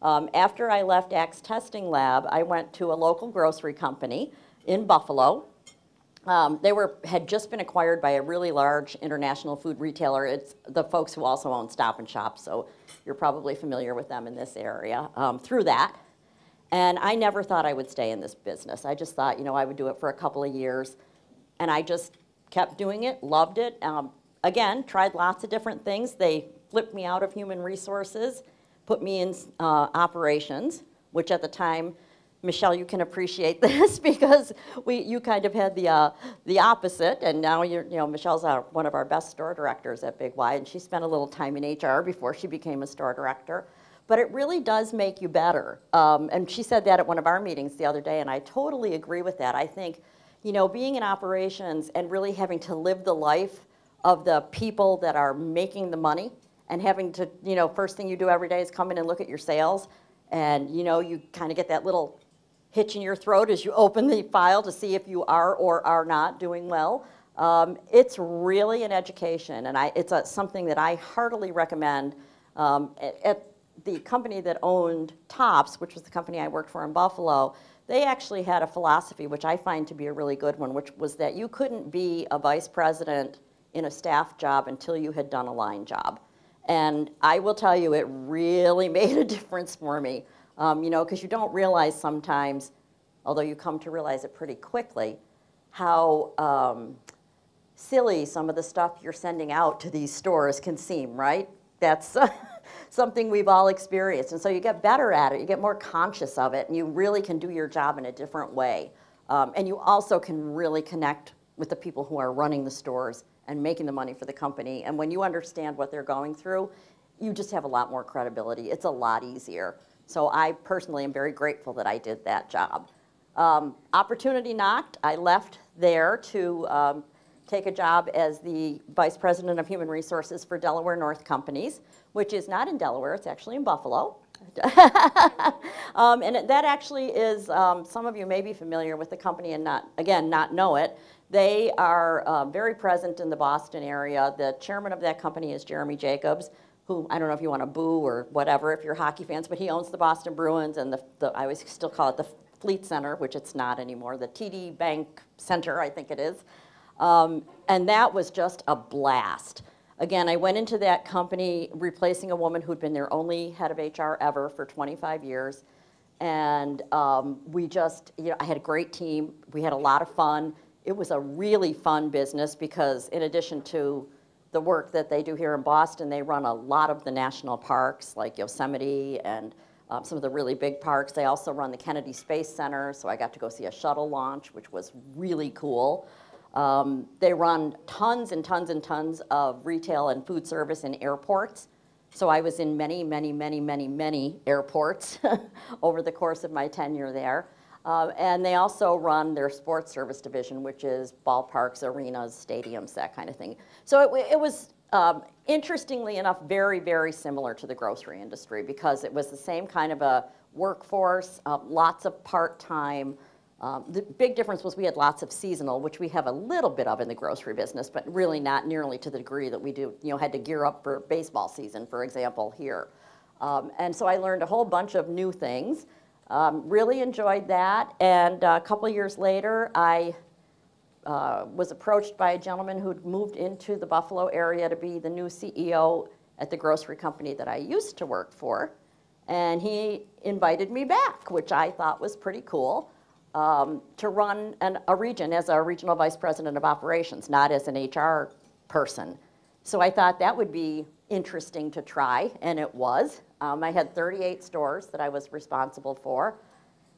After I left Axe Testing Lab, I went to a local grocery company in Buffalo. Had just been acquired by a really large international food retailer. It's the folks who also own Stop and Shop, so you're probably familiar with them in this area through that. And I never thought I would stay in this business. I just thought, I would do it for a couple of years. And I just kept doing it, loved it. Again, tried lots of different things. They flipped me out of human resources, put me in operations, which at the time, Michelle, you can appreciate this because you kind of had the opposite, and now Michelle's one of our best store directors at Big Y, and she spent a little time in HR before she became a store director. But it really does make you better. And she said that at one of our meetings the other day, and I totally agree with that. I think, being in operations and really having to live the life of the people that are making the money and having to, first thing you do every day is come in and look at your sales, and, you kind of get that little hitch in your throat as you open the file to see if you are or are not doing well. It's really an education, and it's something that I heartily recommend. At the company that owned Tops, which was the company I worked for in Buffalo, they actually had a philosophy, which I find to be a really good one, which was that you couldn't be a vice president in a staff job until you had done a line job. And I will tell you, it really made a difference for me, because you don't realize sometimes, although you come to realize it pretty quickly, how silly some of the stuff you're sending out to these stores can seem, right? That's something we've all experienced. And so you get better at it, you get more conscious of it, and you really can do your job in a different way. And you also can really connect with the people who are running the stores and making the money for the company. And when you understand what they're going through, you just have a lot more credibility. It's a lot easier. So I personally am very grateful that I did that job. Opportunity knocked. I left there to take a job as the Vice President of Human Resources for Delaware North Companies, which is not in Delaware, it's actually in Buffalo. And that actually is, some of you may be familiar with the company and not know it. They are very present in the Boston area. The chairman of that company is Jeremy Jacobs, who, I don't know if you want to boo or whatever if you're hockey fans, but he owns the Boston Bruins and I always still call it the Fleet Center, which it's not anymore, the TD Bank Center, I think it is. And that was just a blast. Again, I went into that company replacing a woman who'd been their only head of HR ever for 25 years. And we just, I had a great team. We had a lot of fun. It was a really fun business because in addition to the work that they do here in Boston, they run a lot of the national parks like Yosemite and some of the really big parks. They also run the Kennedy Space Center, so I got to go see a shuttle launch, which was really cool. They run tons and tons and tons of retail and food service in airports. So I was in many, many, many, many, many airports over the course of my tenure there. And they also run their sports service division, which is ballparks, arenas, stadiums, that kind of thing. So it was, interestingly enough, very, very similar to the grocery industry because it was the same kind of a workforce, lots of part-time. The big difference was we had lots of seasonal, which we have a little bit of in the grocery business, but really not nearly to the degree that we do, had to gear up for baseball season, for example, here. And so I learned a whole bunch of new things. Really enjoyed that, and a couple years later, I was approached by a gentleman who'd moved into the Buffalo area to be the new CEO at the grocery company that I used to work for, and he invited me back, which I thought was pretty cool, to run a region as a regional vice president of operations, not as an HR person. So I thought that would be interesting to try, and it was. I had 38 stores that I was responsible for,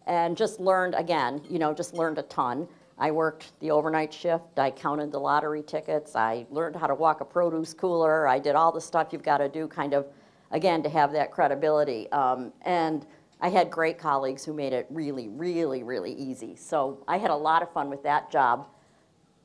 and just learned, again, just learned a ton. I worked the overnight shift, I counted the lottery tickets, I learned how to walk a produce cooler, I did all the stuff you've got to do kind of, again, to have that credibility. And I had great colleagues who made it really, really, really easy. So I had a lot of fun with that job.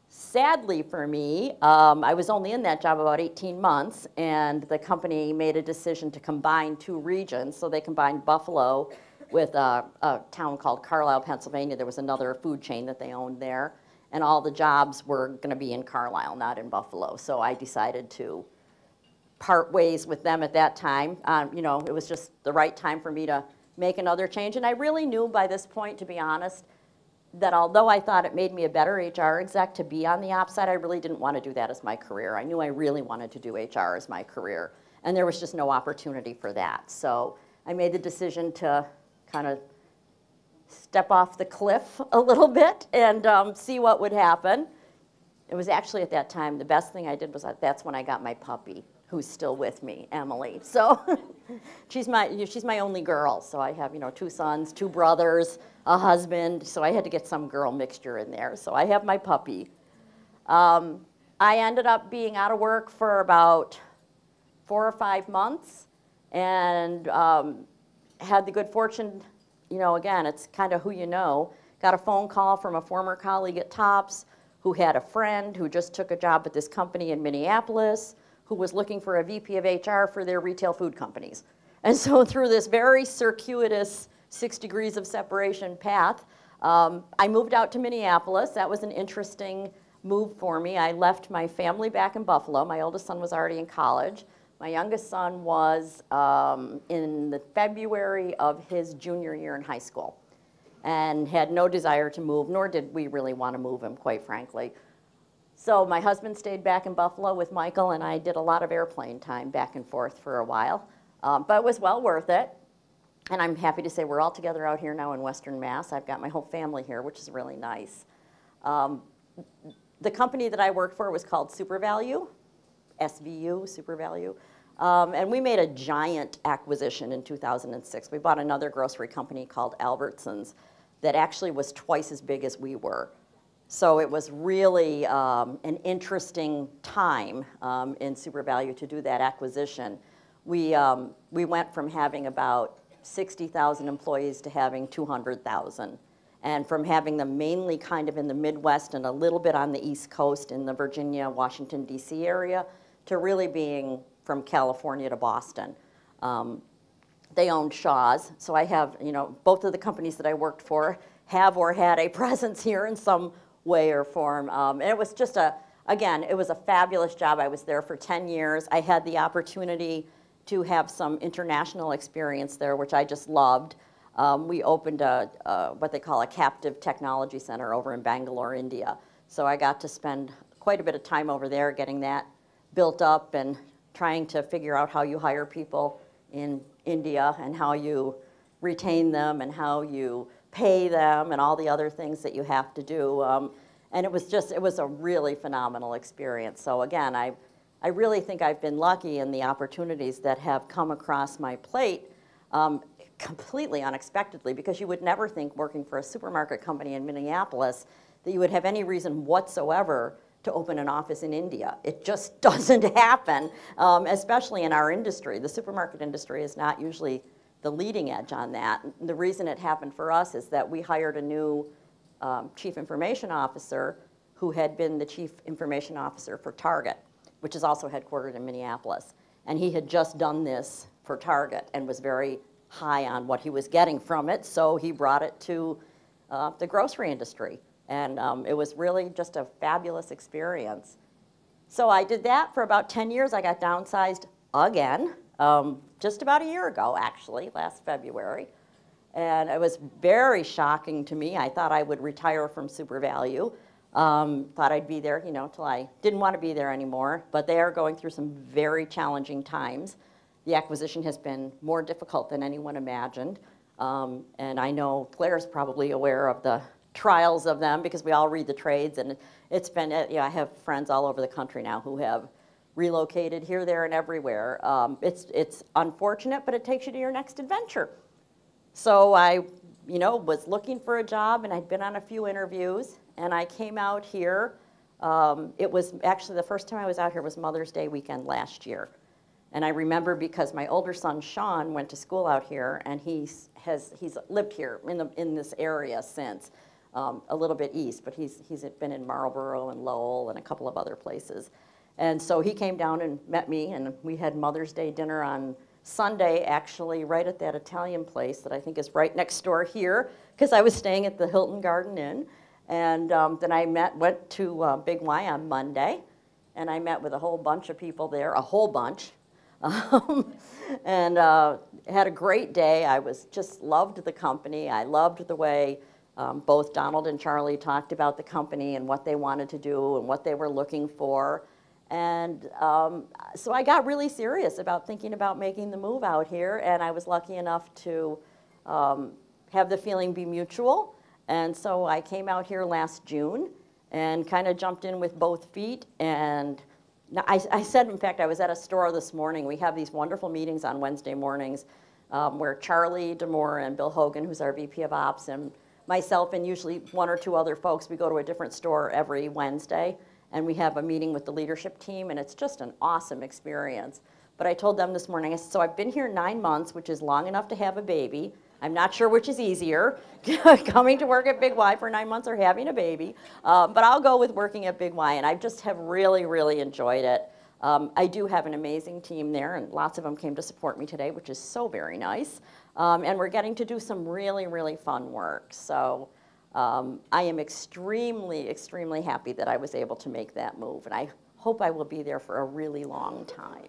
Sadly for me, I was only in that job about 18 months, and the company made a decision to combine two regions. So they combined Buffalo with a town called Carlisle, Pennsylvania. There was another food chain that they owned there, and all the jobs were going to be in Carlisle, not in Buffalo. So I decided to part ways with them at that time. You know, it was just the right time for me to make another change. And I really knew by this point, to be honest, that although I thought it made me a better HR exec to be on the ops side, I really didn't want to do that as my career. I knew I really wanted to do HR as my career. And there was just no opportunity for that. So I made the decision to kind of step off the cliff a little bit and see what would happen. It was actually at that time, the best thing I did was that's when I got my puppy, who's still with me, Emily. So she's my only girl. So I have, you know, 2 sons, 2 brothers, a husband. So I had to get some girl mixture in there. So I have my puppy. I ended up being out of work for about 4 or 5 months and had the good fortune, you know, again, it's kind of who you know, got a phone call from a former colleague at Tops who had a friend who just took a job at this company in Minneapolis who was looking for a VP of HR for their retail food companies. And so through this very circuitous 6 degrees of separation path, I moved out to Minneapolis. That was an interesting move for me. I left my family back in Buffalo. My oldest son was already in college. My youngest son was in the February of his junior year in high school and had no desire to move, nor did we really want to move him, quite frankly. So my husband stayed back in Buffalo with Michael, and I did a lot of airplane time back and forth for a while. But it was well worth it. And I'm happy to say we're all together out here now in Western Mass. I've got my whole family here, which is really nice. The company that I worked for was called SuperValue, SVU, SuperValue. And we made a giant acquisition in 2006. We bought another grocery company called Albertsons that actually was twice as big as we were. So it was really an interesting time in SuperValue to do that acquisition. We went from having about 60,000 employees to having 200,000. And from having them mainly kind of in the Midwest and a little bit on the East Coast in the Virginia, Washington, D.C. area, to really being from California to Boston. They owned Shaw's, so I have, you know, both of the companies that I worked for have or had a presence here in some way or form. And it was just again, it was a fabulous job. I was there for 10 years. I had the opportunity to have some international experience there, which I just loved. We opened what they call a captive technology center over in Bangalore, India. So I got to spend quite a bit of time over there getting that built up and trying to figure out how you hire people in India and how you retain them and how you pay them and all the other things that you have to do. And it was a really phenomenal experience. So again, I really think I've been lucky in the opportunities that have come across my plate completely unexpectedly, because you would never think working for a supermarket company in Minneapolis that you would have any reason whatsoever to open an office in India. It just doesn't happen, especially in our industry. The supermarket industry is not usually the leading edge on that. The reason it happened for us is that we hired a new chief information officer who had been the chief information officer for Target, which is also headquartered in Minneapolis. And he had just done this for Target and was very high on what he was getting from it, so he brought it to the grocery industry. And it was really just a fabulous experience. So I did that for about 10 years. I got downsized again, just about a year ago, actually, last February. And it was very shocking to me. I thought I would retire from SuperValue. Thought I'd be there, you know, till I didn't want to be there anymore. But they are going through some very challenging times. The acquisition has been more difficult than anyone imagined. And I know Claire's probably aware of the trials of them because we all read the trades, and it's been, you know, I have friends all over the country now who have relocated here, there, and everywhere. It's unfortunate, but it takes you to your next adventure. So I, you know, was looking for a job, and I'd been on a few interviews, and I came out here. It was actually the first time I was out here was Mother's Day weekend last year. And I remember because my older son, Sean, went to school out here, and he's lived here in this area since. A little bit east, but he's been in Marlboro and Lowell and a couple of other places. And so he came down and met me, and we had Mother's Day dinner on Sunday, actually, right at that Italian place that I think is right next door here, because I was staying at the Hilton Garden Inn. And then I went to Big Y on Monday, and I met with a whole bunch of people there, a whole bunch. And had a great day. I just loved the company. I loved the way both Donald and Charlie talked about the company and what they wanted to do and what they were looking for. And so I got really serious about thinking about making the move out here, and I was lucky enough to have the feeling be mutual. And so I came out here last June and kind of jumped in with both feet. And I said, in fact, I was at a store this morning. We have these wonderful meetings on Wednesday mornings where Charlie DeMore and Bill Hogan, who's our VP of Ops, and myself and usually one or two other folks, we go to a different store every Wednesday. And we have a meeting with the leadership team, and it's just an awesome experience. But I told them this morning, I said, so I've been here 9 months, which is long enough to have a baby. I'm not sure which is easier, coming to work at Big Y for 9 months or having a baby. But I'll go with working at Big Y, and I just have really, really enjoyed it. I do have an amazing team there, and lots of them came to support me today, which is so very nice. And we're getting to do some really, really fun work. So I am extremely, extremely happy that I was able to make that move, and I hope I will be there for a really long time.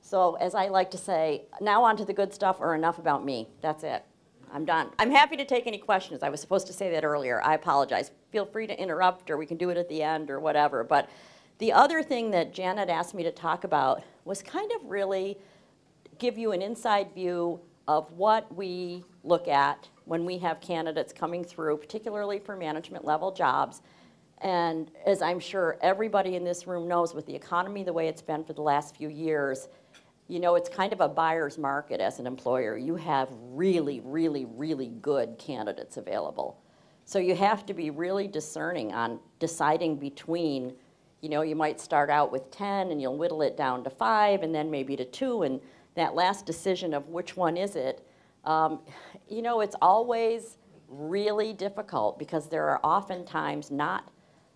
So as I like to say, now on to the good stuff, or enough about me. That's it. I'm done. I'm happy to take any questions. I was supposed to say that earlier. I apologize. Feel free to interrupt, or we can do it at the end, or whatever. But the other thing that Janet asked me to talk about was kind of really give you an inside view of what we look at when we have candidates coming through, particularly for management level jobs. And as I'm sure everybody in this room knows, with the economy the way it's been for the last few years, you know, it's kind of a buyer's market as an employer. You have really, really, really good candidates available. So you have to be really discerning on deciding between, you know, you might start out with 10 and you'll whittle it down to 5 and then maybe to 2, and that last decision of which one is it, you know, it's always really difficult because there are oftentimes not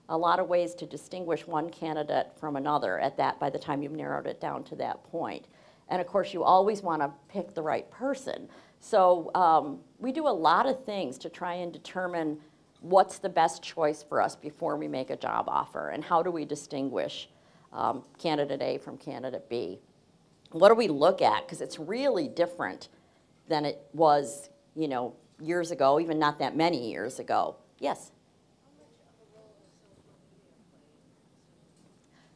a lot of ways to distinguish one candidate from another by the time you've narrowed it down to that point. And of course, you always want to pick the right person. So we do a lot of things to try and determine what's the best choice for us before we make a job offer, and how do we distinguish candidate A from candidate B. What do we look at? Because it's really different than it was, you know, years ago, even not that many years ago. Yes?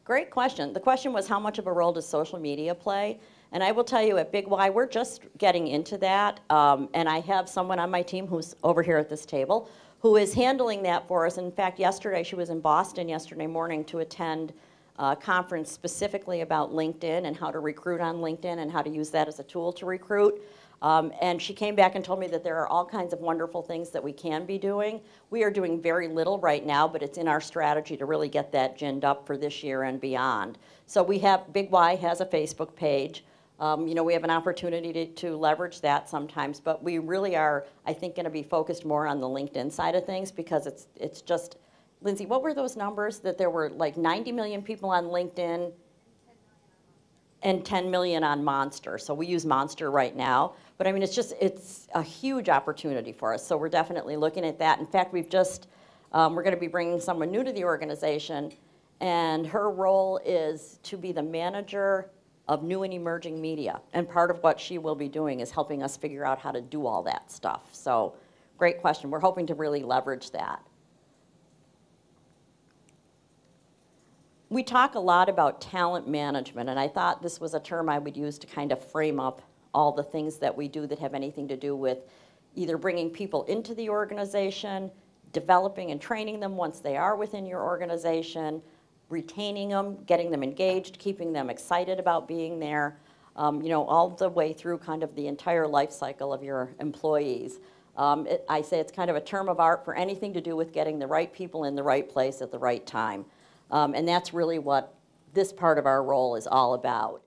Great question. The question was, how much of a role does social media play? And I will tell you, at Big Y, we're just getting into that. And I have someone on my team who's over here at this table who is handling that for us. In fact, yesterday, she was in Boston yesterday morning to attend a conference specifically about LinkedIn and how to recruit on LinkedIn and how to use that as a tool to recruit. And she came back and told me that there are all kinds of wonderful things that we can be doing. We are doing very little right now, but it's in our strategy to really get that ginned up for this year and beyond. So we have, Big Y has a Facebook page. You know, we have an opportunity to leverage that sometimes, but we really are, I think, going to be focused more on the LinkedIn side of things, because it's just, Lindsay, what were those numbers? That there were like 90 million people on LinkedIn and 10 million on Monster. So we use Monster right now. But I mean, it's a huge opportunity for us. So we're definitely looking at that. In fact, we're going to be bringing someone new to the organization, and her role is to be the manager of new and emerging media. And part of what she will be doing is helping us figure out how to do all that stuff. So great question. We're hoping to really leverage that. We talk a lot about talent management, and I thought this was a term I would use to kind of frame up all the things that we do that have anything to do with either bringing people into the organization, developing and training them once they are within your organization, retaining them, getting them engaged, keeping them excited about being there, you know, all the way through kind of the entire life cycle of your employees. I say it's kind of a term of art for anything to do with getting the right people in the right place at the right time. And that's really what this part of our role is all about.